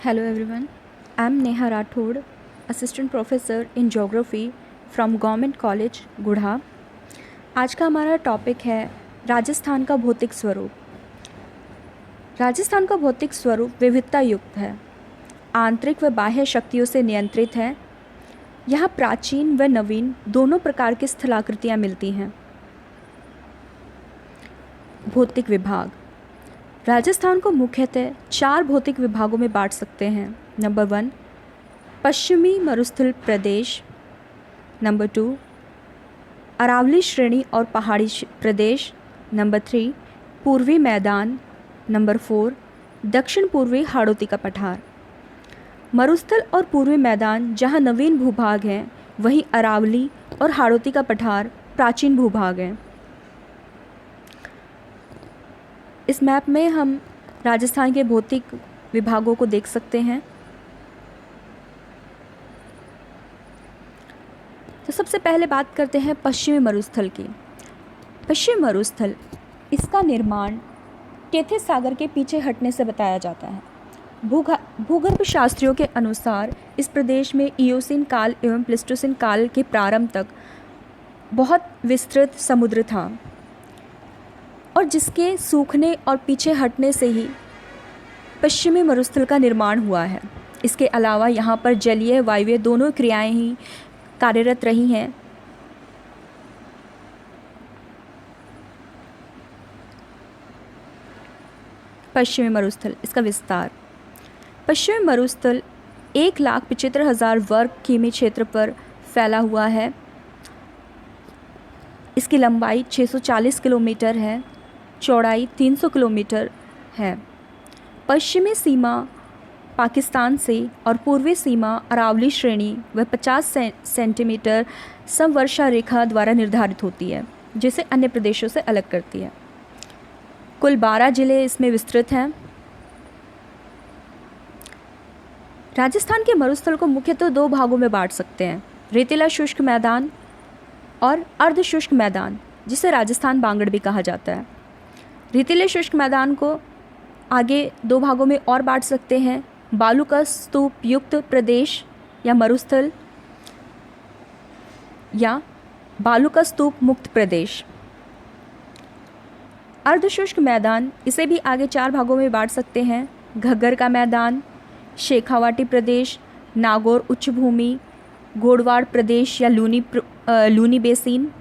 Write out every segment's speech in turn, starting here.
Hello everyone, I am Neha Rathod, Assistant Professor in Geography from Government College, Gudha. आज का हमारा topic है राजस्थान का भौतिक स्वरूप। राजस्थान का भौतिक स्वरूप विविधता युक्त है, आंतरिक व बाह्य शक्तियों से नियंत्रित है। यहाँ प्राचीन व नवीन दोनों प्रकार की स्थलाकृतियाँ मिलती हैं। भौतिक विभाग। राजस्थान को मुख्यतः 4 भौतिक विभागों में बांट सकते हैं। नंबर 1 पश्चिमी मरुस्थल प्रदेश, नंबर 2 अरावली श्रेणी और पहाड़ी प्रदेश, नंबर 3 पूर्वी मैदान, नंबर 4 दक्षिण पूर्वी हाड़ौती का पठार। मरुस्थल और पूर्वी मैदान जहां नवीन भूभाग हैं, वहीं अरावली और हाड़ौती का पठार प्राचीन भूभाग हैं। इस मैप में हम राजस्थान के भौतिक विभागों को देख सकते हैं। तो सबसे पहले बात करते हैं पश्चिमी मरुस्थल की। पश्चिमी मरुस्थल, इसका निर्माण टेथिस सागर के पीछे हटने से बताया जाता है। भूगर्भ शास्त्रियों के अनुसार इस प्रदेश में इयोसीन काल एवं प्लीस्टोसीन काल के प्रारंभ तक बहुत विस्तृत समुद्र था और जिसके सूखने और पीछे हटने से ही पश्चिमी मरुस्थल का निर्माण हुआ है। इसके अलावा यहाँ पर जलीय वायवीय दोनों क्रियाएं ही कार्यरत रही हैं। पश्चिमी मरुस्थल, इसका विस्तार। पश्चिमी मरुस्थल 1,75,000 वर्ग किमी क्षेत्र पर फैला हुआ है। इसकी लंबाई 640 किलोमीटर है, चौड़ाई 300 किलोमीटर है। पश्चिमी सीमा पाकिस्तान से और पूर्वी सीमा अरावली श्रेणी व 50 सेंटीमीटर समवर्षा रेखा द्वारा निर्धारित होती है, जिसे अन्य प्रदेशों से अलग करती है। कुल 12 जिले इसमें विस्तृत हैं। राजस्थान के मरुस्थल को मुख्यतः 2 भागों में बांट सकते हैं, रेतीला शुष्क मैदान और अर्ध शुष्क मैदान, जिसे राजस्थान बांगड़ भी कहा जाता है। रेतीले शुष्क मैदान को आगे 2 भागों में और बांट सकते हैं, बालू का स्तूप युक्त प्रदेश या मरुस्थल, या बालू का स्तूप मुक्त प्रदेश। अर्धशुष्क मैदान, इसे भी आगे 4 भागों में बांट सकते हैं, घग्गर का मैदान, शेखावाटी प्रदेश, नागौर उच्च भूमि, गोडवाड़ प्रदेश या लूनी बेसिन।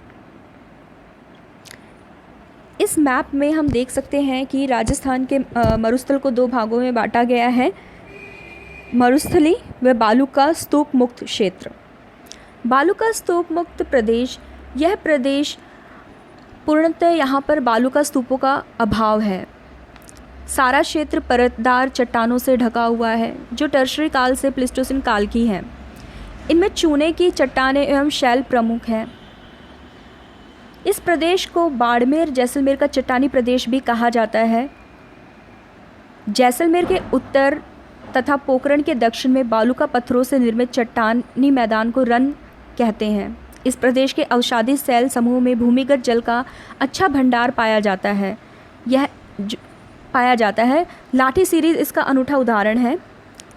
इस मैप में हम देख सकते हैं कि राजस्थान के मरुस्थल को 2 भागों में बांटा गया है, मरुस्थली व बालू का स्तूप मुक्त क्षेत्र। बालू का स्तूप मुक्त प्रदेश, यह प्रदेश पूर्णतः यहाँ पर बालू का स्तूपों का अभाव है। सारा क्षेत्र परतदार चट्टानों से ढका हुआ है, जो टर्शरी काल से प्लीस्टोसीन काल की हैं। इनमें चूने की चट्टानें एवं शैल प्रमुख हैं। इस प्रदेश को बाड़मेर जैसलमेर का चट्टानी प्रदेश भी कहा जाता है। जैसलमेर के उत्तर तथा पोखरण के दक्षिण में बालू का पत्थरों से निर्मित चट्टानी मैदान को रन कहते हैं। इस प्रदेश के अवसादी सैल समूह में भूमिगत जल का अच्छा भंडार पाया जाता है। लाठी सीरीज इसका अनूठा उदाहरण है।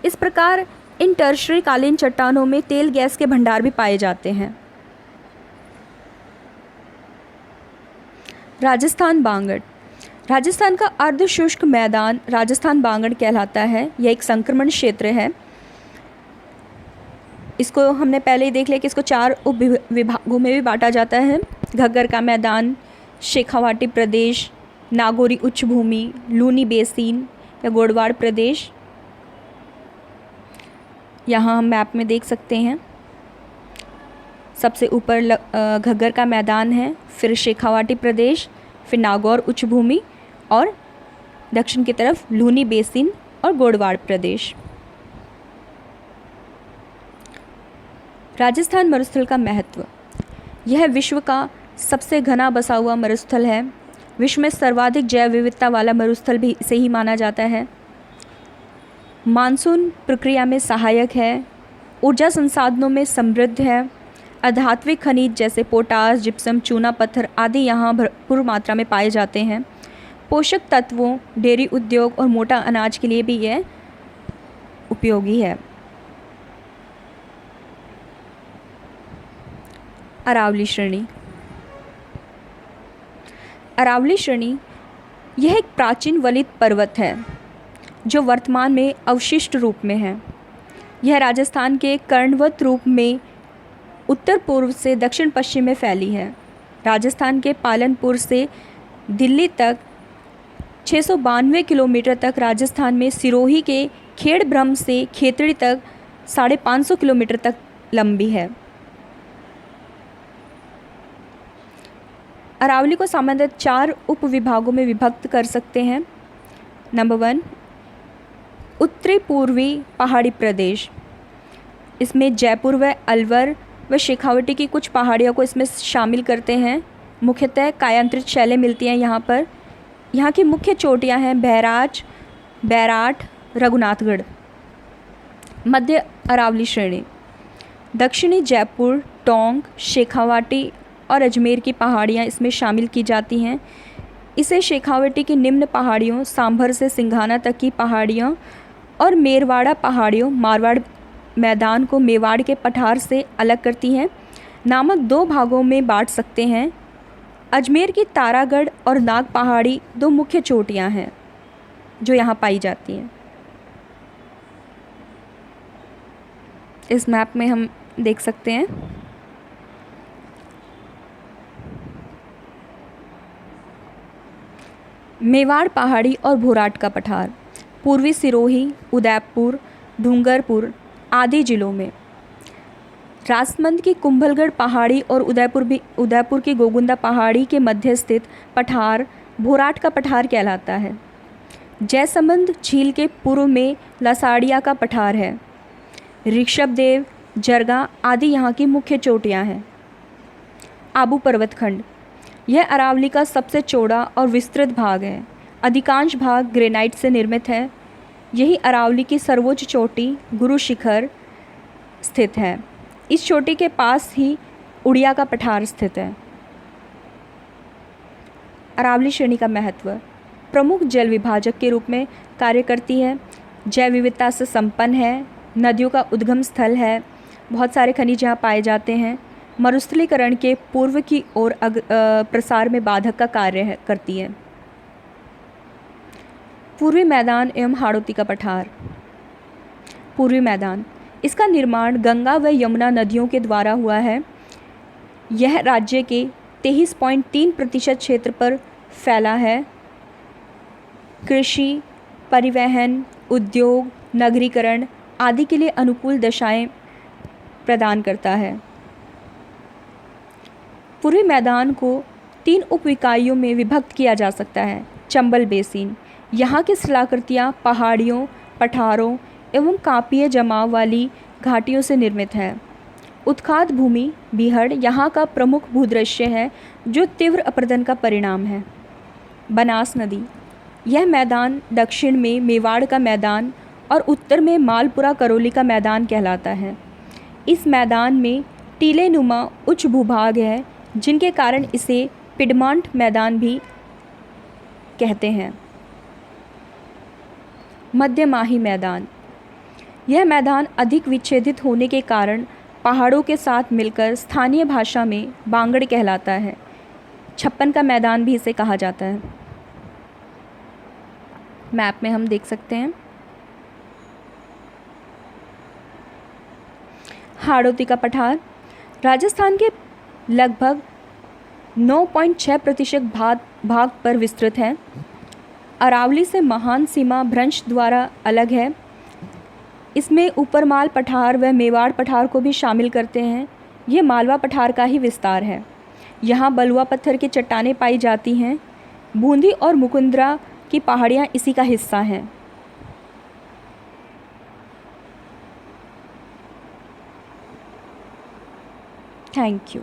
इस प्रकार इन टर्शरी कालीन चट्टानों में तेल गैस के भंडार भी पाए जाते हैं। राजस्थान बांगड़, राजस्थान का अर्धशुष्क मैदान राजस्थान बांगड़ कहलाता है। यह एक संक्रमण क्षेत्र है। इसको हमने पहले ही देख लिया कि इसको 4 उप विभागों में भी बांटा जाता है, घग्गर का मैदान, शेखावाटी प्रदेश, नागौरी उच्च भूमि, लूनी बेसिन या गोडवाड़ प्रदेश। यहाँ हम मैप में देख सकते हैं, सबसे ऊपर घग्गर का मैदान है, फिर शेखावाटी प्रदेश, फिर नागौर उच्च भूमि और दक्षिण की तरफ लूनी बेसिन और गोडवाड़ प्रदेश। राजस्थान मरुस्थल का महत्व। यह विश्व का सबसे घना बसा हुआ मरुस्थल है। विश्व में सर्वाधिक जैव विविधता वाला मरुस्थल भी इसे ही माना जाता है। मानसून प्रक्रिया में सहायक है, ऊर्जा संसाधनों में समृद्ध है। अधात्विक खनिज जैसे पोटास, जिप्सम, चूना पत्थर आदि यहाँ भरपूर मात्रा में पाए जाते हैं। पोषक तत्वों, डेयरी उद्योग और मोटा अनाज के लिए भी यह उपयोगी है। अरावली श्रेणी। अरावली श्रेणी यह एक प्राचीन वलित पर्वत है जो वर्तमान में अवशिष्ट रूप में है। यह राजस्थान के कर्णवत रूप में उत्तर पूर्व से दक्षिण पश्चिम में फैली है। राजस्थान के पालनपुर से दिल्ली तक 692 किलोमीटर तक, राजस्थान में सिरोही के खेड़ब्रह्म से खेतड़ी तक 550 किलोमीटर तक लंबी है। अरावली को सामान्यतः 4 उपविभागों में विभक्त कर सकते हैं। नंबर 1, उत्तरी पूर्वी पहाड़ी प्रदेश। इसमें जयपुर व अलवर व शेखावटी की कुछ पहाड़ियों को इसमें शामिल करते हैं। मुख्यतः कायांतरित शैलें मिलती हैं यहाँ पर। यहाँ की मुख्य चोटियाँ हैं बहराज, बैराठ, रघुनाथगढ़। मध्य अरावली श्रेणी दक्षिणी जयपुर, टोंक, शेखावाटी और अजमेर की पहाड़ियाँ इसमें शामिल की जाती हैं। इसे शेखावटी की निम्न पहाड़ियों, सांभर से सिंघाना तक की पहाड़ियों और मेरवाड़ा पहाड़ियों, मारवाड़ मैदान को मेवाड़ के पठार से अलग करती हैं नामक 2 भागों में बांट सकते हैं। अजमेर की तारागढ़ और नाग पहाड़ी 2 मुख्य चोटियाँ हैं जो यहाँ पाई जाती हैं। इस मैप में हम देख सकते हैं मेवाड़ पहाड़ी और भोराट का पठार पूर्वी सिरोही, उदयपुर, डूंगरपुर आदि जिलों में। राजसमंद की कुंभलगढ़ पहाड़ी और उदयपुर की गोगुंदा पहाड़ी के मध्य स्थित पठार भोराट का पठार कहलाता है। जयसमंद झील के पूर्व में लसाड़िया का पठार है। ऋषभदेव, जरगा आदि यहाँ की मुख्य चोटियाँ हैं। आबू पर्वतखंड यह अरावली का सबसे चौड़ा और विस्तृत भाग है। अधिकांश भाग ग्रेनाइट से निर्मित है। यही अरावली की सर्वोच्च चोटी गुरु शिखर स्थित है। इस चोटी के पास ही उड़िया का पठार स्थित है। अरावली श्रेणी का महत्व प्रमुख जल विभाजक के रूप में कार्य करती है। जैव विविधता से संपन्न है। नदियों का उद्गम स्थल है। बहुत सारे खनिज यहाँ पाए जाते हैं। मरुस्थलीकरण के पूर्व की ओर प्रसार में बाधक का कार्य करती है। पूर्वी मैदान एवं हाड़ौती का पठार। पूर्वी मैदान इसका निर्माण गंगा व यमुना नदियों के द्वारा हुआ है। यह राज्य के 23.3% क्षेत्र पर फैला है। कृषि, परिवहन, उद्योग, नगरीकरण आदि के लिए अनुकूल दशाएं प्रदान करता है। पूर्वी मैदान को 3 उपइकाइयों में विभक्त किया जा सकता है। चंबल बेसिन यहाँ की शिलाकृतियाँ पहाड़ियों, पठारों एवं कापीय जमाव वाली घाटियों से निर्मित है। उत्खात भूमि बीहड़ यहाँ का प्रमुख भूदृश्य है जो तीव्र अपरदन का परिणाम है। बनास नदी यह मैदान दक्षिण में मेवाड़ का मैदान और उत्तर में मालपुरा करौली का मैदान कहलाता है। इस मैदान में टीले नुमा उच्च भूभाग है जिनके कारण इसे पिडमांट मैदान भी कहते हैं। मध्यमाही मैदान यह मैदान अधिक विच्छेदित होने के कारण पहाड़ों के साथ मिलकर स्थानीय भाषा में बांगड़ कहलाता है। 56 का मैदान भी इसे कहा जाता है। मैप में हम देख सकते हैं हाड़ौती का पठार राजस्थान के लगभग 9.6% भाग पर विस्तृत है। अरावली से महान सीमा भ्रंश द्वारा अलग है। इसमें ऊपरमाल पठार व मेवाड़ पठार को भी शामिल करते हैं। ये मालवा पठार का ही विस्तार है। यहाँ बलुआ पत्थर की चट्टानें पाई जाती हैं। बूंदी और मुकुंदरा की पहाड़ियाँ इसी का हिस्सा हैं। Thank you.